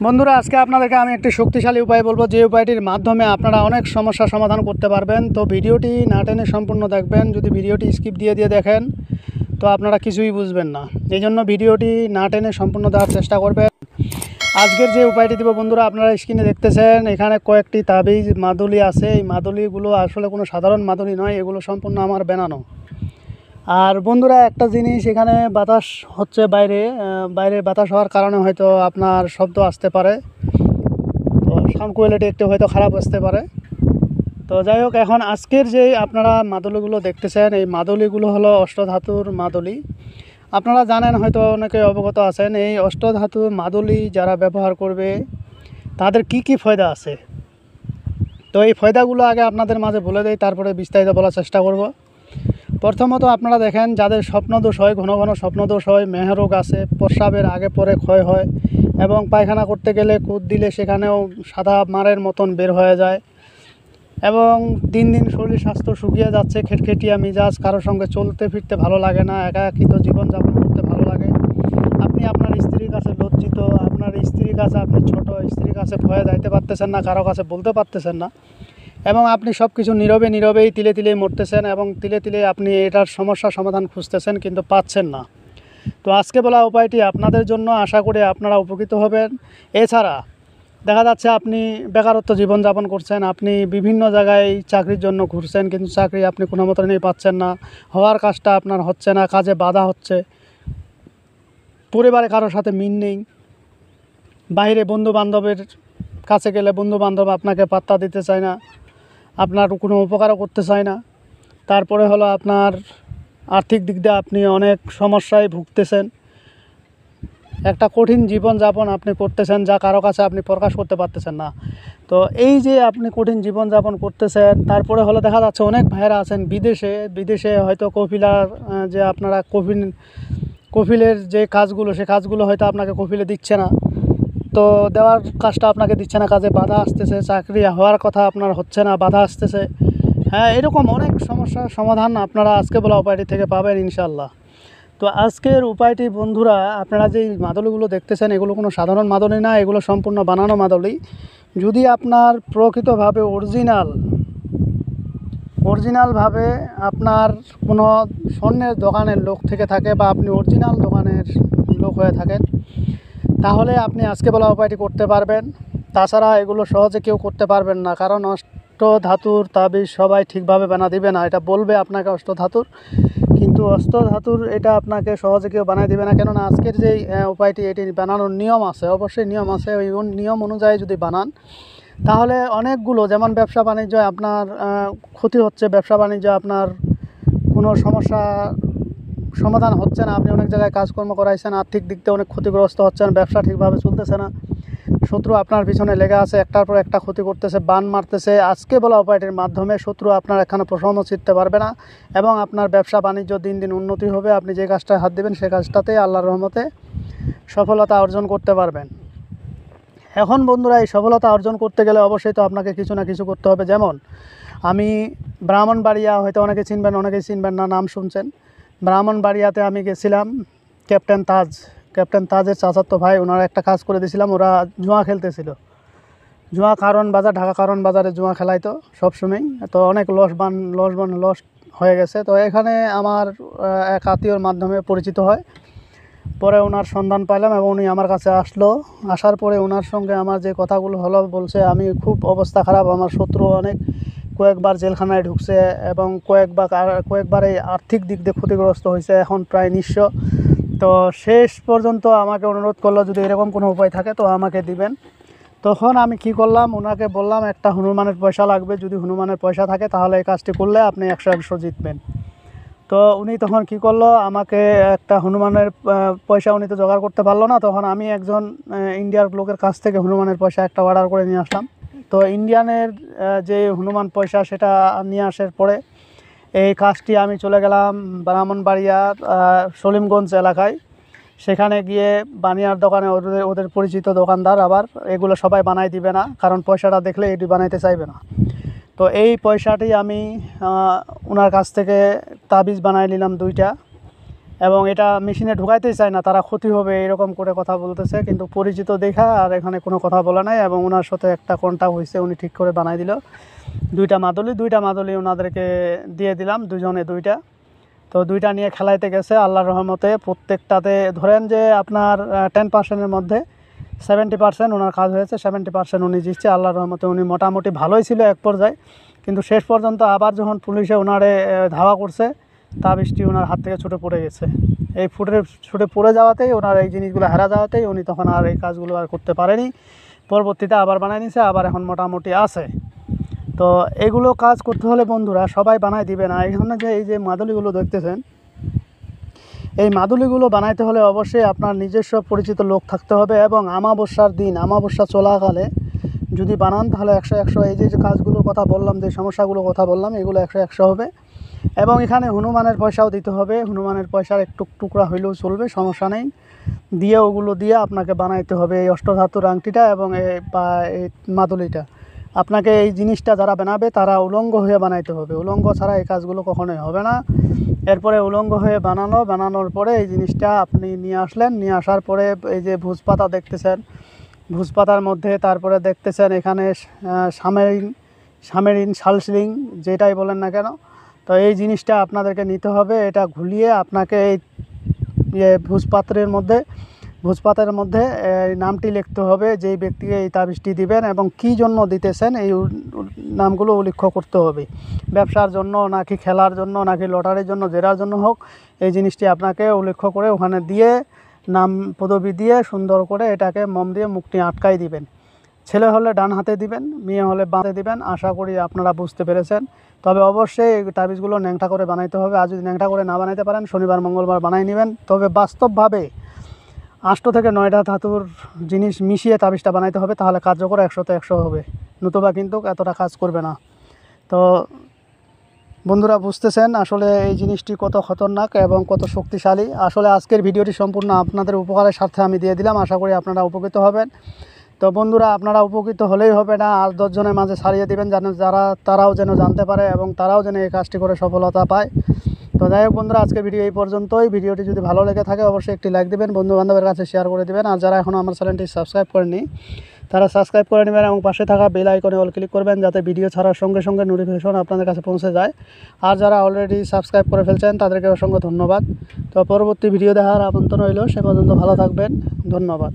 বন্ধুরা, আজকে আপনাদেরকে আমি একটি শক্তিশালী উপায় বলবো, যে উপায়টির মাধ্যমে আপনারা অনেক সমস্যার সমাধান করতে পারবেন। তো ভিডিওটি না টেনে সম্পূর্ণ দেখবেন। যদি ভিডিওটি স্কিপ দিয়ে দেখেন তো আপনারা কিছুই বুঝবেন না। এই জন্য ভিডিওটি না টেনে সম্পূর্ণ দেওয়ার চেষ্টা করবেন। আজকের যে উপায়টি দেব বন্ধুরা, আপনারা স্ক্রিনে দেখতেছেন, এখানে কয়েকটি তাবিজ মাদুলি আছে। এই মাদুলিগুলো আসলে কোনো সাধারণ মাদুলি নয়, এগুলো সম্পূর্ণ আমার বানানো। আর বন্ধুরা, একটা জিনিস, এখানে বাতাস হচ্ছে, বাইরে বাতাস হওয়ার কারণে হয়তো আপনার শব্দ আসতে পারে, তো সাউন্ড কোয়ালিটি একটু হয়তো খারাপ আসতে পারে। তো যাই হোক, এখন আজকের যে আপনারা মাদুলিগুলো দেখতেছেন, এই মাদুলিগুলো হলো অষ্টধাতুর মাদুলি। আপনারা জানেন, হয়তো অনেকে অবগত আছেন, এই অষ্টধাতুর মাদুলি যারা ব্যবহার করবে তাদের কি কি ফায়দা আছে। তো এই ফায়দাগুলো আগে আপনাদের মাঝে বলে দেই, তারপরে বিস্তারিত বলার চেষ্টা করব। প্রথমত আপনারা দেখেন, যাদের স্বপ্নদোষ হয়, ঘন ঘন স্বপ্নদোষ হয়, মেহরোগ আছে, প্রস্রাবের আগে পরে ক্ষয় হয়, এবং পায়খানা করতে গেলে কুদ দিলে সেখানেও সাদা মারের মতন বের হয়ে যায়, এবং দিন দিন শরীর স্বাস্থ্য শুকিয়ে যাচ্ছে, খেটখেটিয়া মিজাজ, কারোর সঙ্গে চলতে ফিরতে ভালো লাগে না, একাকিত্ব জীবনযাপন করতে ভালো লাগে, আপনি আপনার স্ত্রীর কাছে লজ্জিত, আপনার স্ত্রীর কাছে আপনি ছোট, স্ত্রীর কাছে ভয়ে যাইতে পারতেছেন না, কারো কাছে বলতে পারতেছেন না, এবং আপনি সব কিছু নীরবেই তিলে তিলে মরতেছেন, এবং তিলে তিলে আপনি এটার সমস্যার সমাধান খুঁজতেছেন কিন্তু পাচ্ছেন না। তো আজকে বলা উপায়টি আপনাদের জন্য, আশা করি আপনারা উপকৃত হবেন। এছাড়া দেখা যাচ্ছে আপনি বেকারত্ব জীবনযাপন করছেন, আপনি বিভিন্ন জায়গায় চাকরির জন্য ঘুরছেন, কিন্তু চাকরি আপনি কোনো মতনই পাচ্ছেন না, হওয়ার কাজটা আপনার হচ্ছে না, কাজে বাধা হচ্ছে, পরিবারে কারোর সাথে মিল নেই, বাইরে বন্ধুবান্ধবের কাছে গেলে বন্ধুবান্ধব আপনাকে পাত্তা দিতে চায় না, আপনার কোনো উপকারও করতে চায় না, তারপরে হলো আপনার আর্থিক দিক দিয়ে আপনি অনেক সমস্যায় ভুগতেছেন, একটা কঠিন জীবনযাপন আপনি করতেছেন, যা কারো কাছে আপনি প্রকাশ করতে পারতেছেন না। তো এই যে আপনি কঠিন জীবনযাপন করতেছেন, তারপরে হলো দেখা যাচ্ছে অনেক ভাইয়েরা আছেন বিদেশে হয়তো কফিলার যে আপনারা কফিলের যে কাজগুলো, সে কাজগুলো হয়তো আপনাকে কফিলে দিচ্ছে না, তো দেওয়ার কাজটা আপনাকে দিচ্ছে না, কাজে বাধা আসতেছে, চাকরি হওয়ার কথা আপনার হচ্ছে না, বাধা আসতেছে। হ্যাঁ, এরকম অনেক সমস্যার সমাধান আপনারা আজকে বলা উপায়টি থেকে পাবেন ইনশাল্লাহ। তো আজকের উপায়টি বন্ধুরা, আপনারা যেই মাদুলিগুলো দেখতেছেন, এগুলো কোনো সাধারণ মাদুলি না, এগুলো সম্পূর্ণ বানানো মাদুলি। যদি আপনার প্রকৃতভাবে অরিজিনালভাবে আপনার কোনো স্বর্ণের দোকানের লোক থেকে থাকে, বা আপনি অরিজিনাল দোকানের লোক হয়ে থাকেন, তাহলে আপনি আজকে বলা উপায়টি করতে পারবেন। তাছাড়া এগুলো সহজে কেউ করতে পারবেন না, কারণ অষ্টধাতুর তাবিজ সবাই ঠিকভাবে বানা দিবে না। এটা বলবে আপনাকে অষ্টধাতুর, কিন্তু অষ্টধাতুর এটা আপনাকে সহজে কেউ বানাই দিবে না। কেননা আজকের যেই উপায়টি, এটি বানানোর নিয়ম আছে, অবশ্যই নিয়ম আছে। ওই নিয়ম অনুযায়ী যদি বানান, তাহলে অনেকগুলো, যেমন ব্যবসা বাণিজ্য আপনার ক্ষতি হচ্ছে, ব্যবসা বাণিজ্য আপনার কোনো সমস্যা সমাধান হচ্ছে না, আপনি অনেক জায়গায় কাজকর্ম করাইছেন, আর্থিক দিক থেকে অনেক ক্ষতিগ্রস্ত হচ্ছেন, ব্যবসা ঠিকভাবে চলতেছে না, শত্রু আপনার পিছনে লেগে আছে, একটার পর একটা ক্ষতি করতেছে, বান মারতেছে। আজকে বলা উপায়টির মাধ্যমে শত্রু আপনার এখানে প্রশমন ছিটতে পারবে না, এবং আপনার ব্যবসা বাণিজ্য দিন দিন উন্নতি হবে। আপনি যে কাজটায় হাত দেবেন, সে কাজটাতে আল্লাহর রহমতে সফলতা অর্জন করতে পারবেন। এখন বন্ধুরা, এই সফলতা অর্জন করতে গেলে অবশ্যই তো আপনাকে কিছু না কিছু করতে হবে। যেমন আমি ব্রাহ্মণবাড়িয়া, হয়তো অনেকে চিনবেন, অনেকেই চিনবেন না, নাম শুনছেন। ব্রাহ্মণবাড়িয়াতে আমি গেছিলাম, ক্যাপ্টেন তাজের চাচাতো ভাই, ওনারা একটা কাজ করে দিয়েছিলাম। ওরা জুয়া খেলতেছিল, ঢাকা কারণ বাজারে জুয়া খেলাইতো সবসময়, তো অনেক লস হয়ে গেছে। তো এখানে আমার এক আত্মীয়র মাধ্যমে পরিচিত হয়, পরে ওনার সন্ধান পাইলাম, এবং উনি আমার কাছে আসার পরে ওনার সঙ্গে আমার যে কথাগুলো হলো, বলছে আমি খুব অবস্থা খারাপ, আমার শত্রু অনেক, কয়েকবার জেলখানায় ঢুকছে, এবং কয়েকবার এই আর্থিক দিক দিয়ে ক্ষতিগ্রস্ত হয়েছে, এখন প্রায় নিঃস্ব। তো শেষ পর্যন্ত আমাকে অনুরোধ করলো, যদি এরকম কোনো উপায় থাকে তো আমাকে দিবেন। তখন আমি কি করলাম, ওনাকে বললাম একটা হনুমানের পয়সা লাগবে, যদি হনুমানের পয়সা থাকে তাহলে এই কাজটি করলে আপনি 100 জিতবেন। তো উনি তখন কি করলো, আমাকে একটা হনুমানের পয়সা, উনি তো জোগাড় করতে পারলো না, তখন আমি একজন ইন্ডিয়ার লোকের কাছ থেকে হনুমানের পয়সা একটা অর্ডার করে নিয়ে আসলাম। তো ইন্ডিয়ানের যে হনুমান পয়সা, সেটা নিয়ে আসার পরে এই কাজটি আমি চলে গেলাম ব্রাহ্মণবাড়িয়ার সলিমগঞ্জ এলাকায়। সেখানে গিয়ে বানিয়ার দোকানে, ওদের পরিচিত দোকানদার, আবার এগুলো সবাই বানাই দিবে না, কারণ পয়সাটা দেখলে এটি বানাইতে চাইবে না। তো এই পয়সাটি আমি ওনার কাছ থেকে তাবিজ বানাই নিলাম 2টা, এবং এটা মেশিনে ঢুকাইতেই চায় না, তারা ক্ষতি হবে এরকম করে কথা বলতেছে। কিন্তু পরিচিত দেখা আর এখানে কোনো কথা বলা নাই, এবং ওনার সাথে একটা কন্টাক্ট হয়েছে, উনি ঠিক করে বানাই দিল। দুইটা মাদুলি ওনাদেরকে দিয়ে দিলাম, দুজনে দুইটা। তো দুইটা নিয়ে খেলাইতে গেছে আল্লাহর রহমতে। প্রত্যেকটাতে ধরেন যে আপনার 10%-এর মধ্যে 70% ওনার কাজ হয়েছে, 70% উনি জিতছে আল্লাহর রহমতে। উনি মোটামুটি ভালোই ছিল এক পর্যায়ে, কিন্তু শেষ পর্যন্ত আবার যখন পুলিশে ওনারে ধাওয়া করছে, তাবিজটি ওনার হাত থেকে ছুটে পড়ে গেছে। এই ছুটে পড়ে যাওয়াতেই ওনার এই জিনিসগুলো হারা যাওয়াতেই উনি তখন আর এই কাজগুলো আর করতে পারেনি। পরবর্তীতে আবার বানাই নিছে, আবার এখন মোটামুটি আছে। তো এগুলো কাজ করতে হলে বন্ধুরা সবাই বানাই দিবে না। এখানে যে এই যে মাদুলিগুলো দেখতেছেন, এই মাদুলিগুলো বানাইতে হলে অবশ্যই আপনার নিজস্ব পরিচিত লোক থাকতে হবে, এবং আমাবস্যার দিন, আমাবস্যা চলাকালে যদি বানান তাহলে 100-100 এই যে কাজগুলোর কথা বললাম, যে সমস্যাগুলোর কথা বললাম, এগুলো 100-100 হবে। এবং এখানে হনুমানের পয়সাও দিতে হবে, হনুমানের পয়সার একটু টুকরা হইলেও চলবে, সমস্যা নেই। দিয়ে ওগুলো দিয়ে আপনাকে বানাইতে হবে এই অষ্টধাতুর আংটিটা এবং এই মাদুলিটা। আপনাকে এই জিনিসটা যারা বানাবে তারা উলঙ্গ হয়ে বানাইতে হবে, উলঙ্গ ছাড়া এই কাজগুলো কখনোই হবে না। এরপরে উলঙ্গ হয়ে বানানোর পরে এই জিনিসটা আপনি নিয়ে আসলেন, নিয়ে আসার পরে এই যে ভুজপাতা দেখতেছেন, ভুজপাতার মধ্যে তারপরে দেখতেছেন এখানে সামেরিন শালসিলিং যেটাই বলেন না কেন, তো এই জিনিসটা আপনাদেরকে নিতে হবে। এটা ঘুলিয়ে আপনাকে এই ভোজপাতের মধ্যে এই নামটি লিখতে হবে, যেই ব্যক্তিকে এই তাবিজটি দিবেন এবং কী জন্য দিতেছেন এই নামগুলো উল্লেখ করতে হবে। ব্যবসার জন্য নাকি খেলার জন্য নাকি লটারির জন্য, জেরার জন্য হোক, এই জিনিসটি আপনাকে উল্লেখ করে ওখানে দিয়ে নাম পদবি দিয়ে সুন্দর করে এটাকে মোম দিয়ে মুখটি আটকাই দিবেন। ছেলে হলে ডান হাতে দিবেন, মেয়ে হলে বাঁ হাতে দিবেন। আশা করি আপনারা বুঝতে পেরেছেন। তবে অবশ্যই এই তাবিজগুলো ন্যাংটা করে বানাইতে হবে, আর যদি ন্যাংটা করে না বানাইতে পারেন শনিবার মঙ্গলবার বানাই নেবেন। তবে বাস্তবভাবে 8 থেকে 9টা ধাতুর জিনিস মিশিয়ে তাবিজটা বানাইতে হবে, তাহলে কার্যকর 100তে 100 হবে, নতুবা কিন্তু এতটা কাজ করবে না। তো বন্ধুরা বুঝতেছেন আসলে এই জিনিসটি কত খতরনাক এবং কত শক্তিশালী। আসলে আজকের ভিডিওটি সম্পূর্ণ আপনাদের উপকারের স্বার্থে আমি দিয়ে দিলাম, আশা করি আপনারা উপকৃত হবেন। তো বন্ধুরা আপনারা উপকৃত হলেই হবে না, আর 10 জনের মাঝে ছাড়িয়ে দেবেন, তারাও যেন জানতে পারে এবং তারাও যেন এই কাজটি করে সফলতা পায়। তো যাই হোক বন্ধুরা, আজকের ভিডিও এই পর্যন্তই। ভিডিওটি যদি ভালো লেগে থাকে অবশ্যই একটি লাইক দেবেন, বন্ধু বান্ধবের কাছে শেয়ার করে দেবেন। আর যারা এখনও আমার চ্যানেলটি সাবস্ক্রাইব করেনি তারা সাবস্ক্রাইব করে নেবেন এবং পাশে থাকা বেল আইকনে অল ক্লিক করবেন, যাতে ভিডিও ছাড়ার সঙ্গে সঙ্গে নোটিফিকেশন আপনাদের কাছে পৌঁছে যায়। আর যারা অলরেডি সাবস্ক্রাইব করে ফেলছেন তাদেরকে অসংখ্য ধন্যবাদ। তো পরবর্তী ভিডিও দেখার আমন্ত্রণ রইল, সে পর্যন্ত ভালো থাকবেন, ধন্যবাদ।